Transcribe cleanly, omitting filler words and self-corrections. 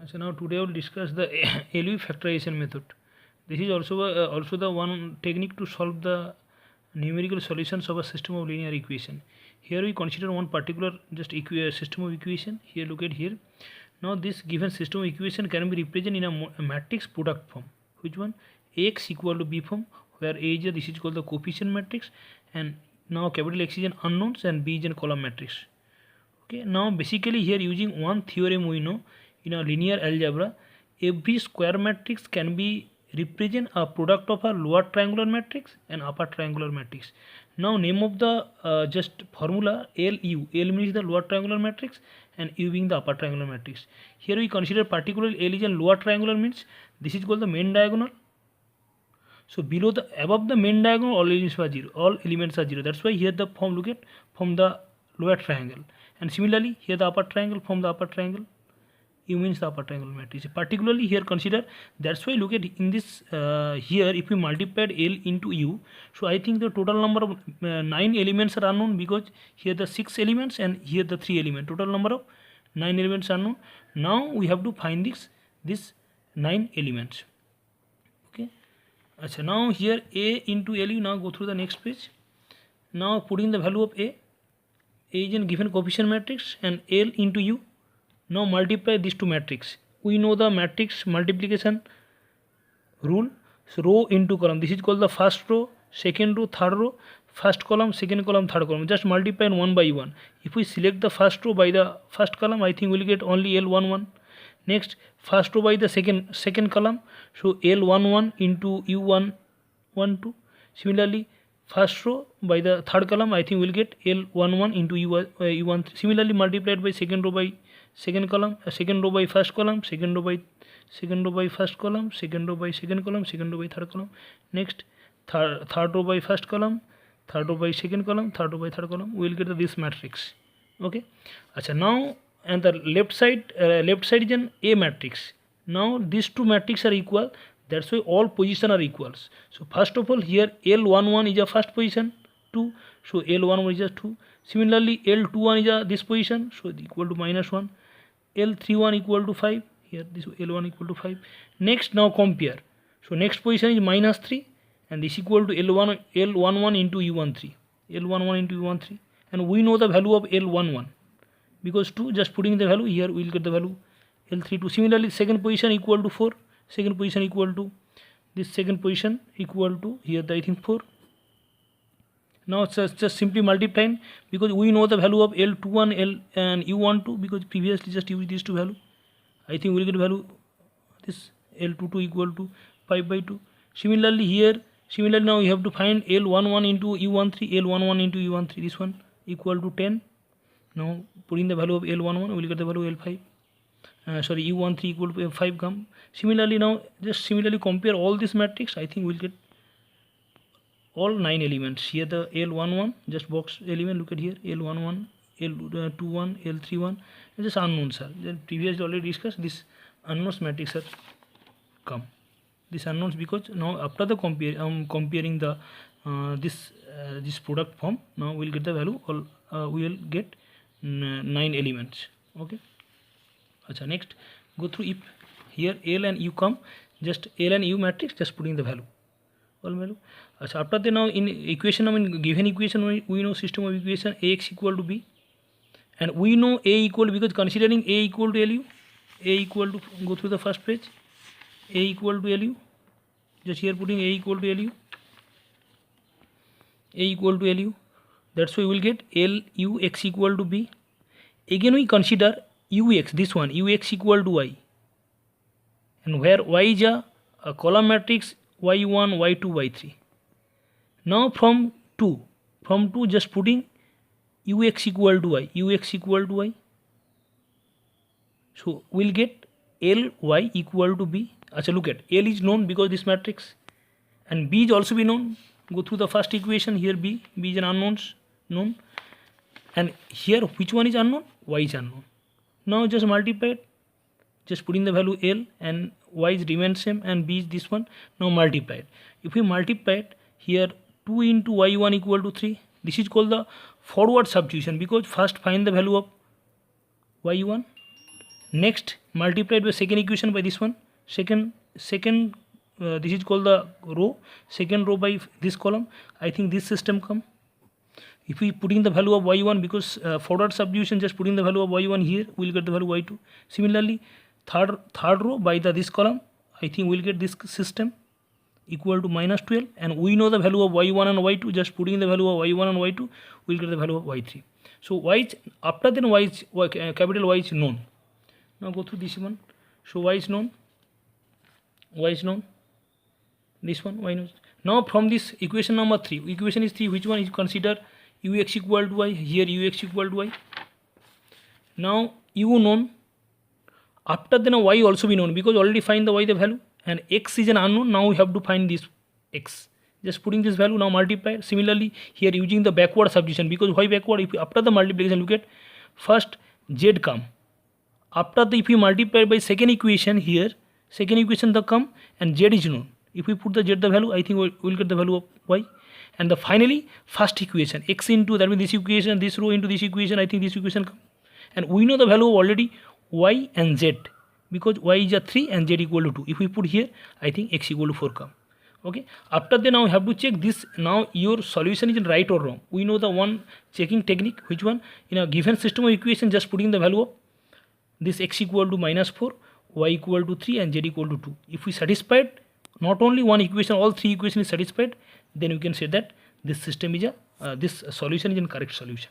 So now today I will discuss the LU factorization method. This is also the one technique to solve the numerical solutions of a system of linear equation. Here we consider one particular just system of equation. Here look at here. Now this given system of equation can be represented in a matrix product form. Which one? Ax equal to B form, where A is this is called the coefficient matrix, and now capital X is an unknowns and B is a column matrix. Okay, now basically here using one theorem we know in a linear algebra, every square matrix can be represent a product of a lower triangular matrix and upper triangular matrix. Now name of the just formula LU. L means the lower triangular matrix and U being the upper triangular matrix. Here we consider particularly L is a lower triangular, means this is called the main diagonal. So below the above the main diagonal all elements are zero. All elements are zero. That's why here the form look at from the lower triangle. And similarly here the upper triangle from the upper triangle. U means the upper triangle matrix. Particularly here consider, that's why look at in this here if we multiplied L into U, so I think the total number of 9 elements are unknown, because here the 6 elements and here the 3 elements. Total number of 9 elements are unknown. Now we have to find this 9 elements. Okay. Achha, now here A into LU. Now go through the next page. Now putting the value of A is in given coefficient matrix and L into U. Now multiply these two matrix. We know the matrix multiplication rule. So row into column. This is called the first row, second row, third row, first column, second column, third column. Just multiply one by one. If we select the first row by the first column, I think we'll get only L11. Next, first row by the second column. So L11 into U112. Similarly, first row by the third column, I think we'll get L11 into U13. Similarly, multiplied by second row by second column, second row by first column, second row by first column, second row by second column, second row by third column. Next, third row by first column, third row by second column, third row by third column. We will get this matrix. Okay. Achha, now and the left side is an A matrix. Now these two matrices are equal. That's why all position are equals. So first of all here L11 is a first position 2. So L11 is a 2. Similarly L21 is a this position. So equal to -1. L31 equal to 5. Here this L1 equal to 5. Next now compare. So next position is -3 and this equal to L11 into U13. L11 into U13. And we know the value of L11. Because 2, just putting the value here we will get the value L32. Similarly second position equal to 4. Second position equal to this second position equal to here the I think 4. Now it's just simply multiplying, because we know the value of L21 L and U12, because previously just used these two value. I think we'll get value this L22 equal to 5 by 2. Similarly now you have to find L11 into U13, L11 into U13, this one equal to 10. Now putting the value of L11 we will get the value L5. U13 equal to 5 come. Similarly now just compare all this matrix. I think we'll get all 9 elements. Here the L11 just box element, look at here L11, L21, L31, and just unknowns are. Then previously already discussed, this unknowns matrix are come. This unknowns because now after the comparing the this product form, now we'll get the value all we will get 9 elements. Okay. Achha, next go through if here L and U come, just L and U matrix, just putting the value all value. Achha, after that now in equation, I mean given equation we know system of equation Ax equal to B, and we know A equal to, because considering A equal to LU, A equal to, go through the first page, A equal to LU, just here putting A equal to LU, A equal to LU. That's why we will get LU x equal to B. Again we consider Ux, this one Ux equal to Y, and where Y is a column matrix Y1, Y2, Y3. Now from 2 just putting Ux equal to Y, Ux equal to Y. So we'll get Ly equal to B. Achha, look at L is known because this matrix, and B is also be known. Go through the first equation. Here B is an unknowns known, and here which one is unknown? Y is unknown. Now just multiply it, just putting the value L and Y is remain same and B is this one. Now multiply it. If we multiply it here, 2 into Y1 equal to 3. This is called the forward substitution, because first find the value of Y1 Next, multiplied by second equation by this one. Second, this is called the row. Second row by this column. I think this system come. If we put in the value of y1, because forward substitution, just putting the value of y1 here, we'll get the value y2. Similarly, third row by this column, I think we'll get this system equal to minus 12, and we know the value of y1 and y2. Just putting the value of y1 and y2, we'll get the value of y3. So y after then y is capital Y is known. Now go through this one. So y is known. This one y known. Now from this equation number 3, equation is 3. Which one is consider ux equal to y? Here ux equal to y. Now u known. After then y also be known, because already find the y the value, and x is an unknown. Now we have to find this x. Just putting this value, now multiply. Similarly here using the backward substitution, because why backward? If after the multiplication, look at first z come. After the, if we multiply by second equation, here second equation the come and z is known. If we put the z the value, I think we'll get the value of y. And the finally first equation, x into, that means this equation, this row into this equation, I think this equation come. And we know the value of already y and z, because y is a 3 and z equal to 2. If we put here, I think x equal to 4 come. Okay, after that now we have to check this. Now your solution is in right or wrong. We know the one checking technique. Which one? In a given system of equation, just putting the value of this x equal to minus 4, y equal to 3 and z equal to 2. If we satisfied not only one equation, all three equations is satisfied, then we can say that this system is a this solution is a correct solution.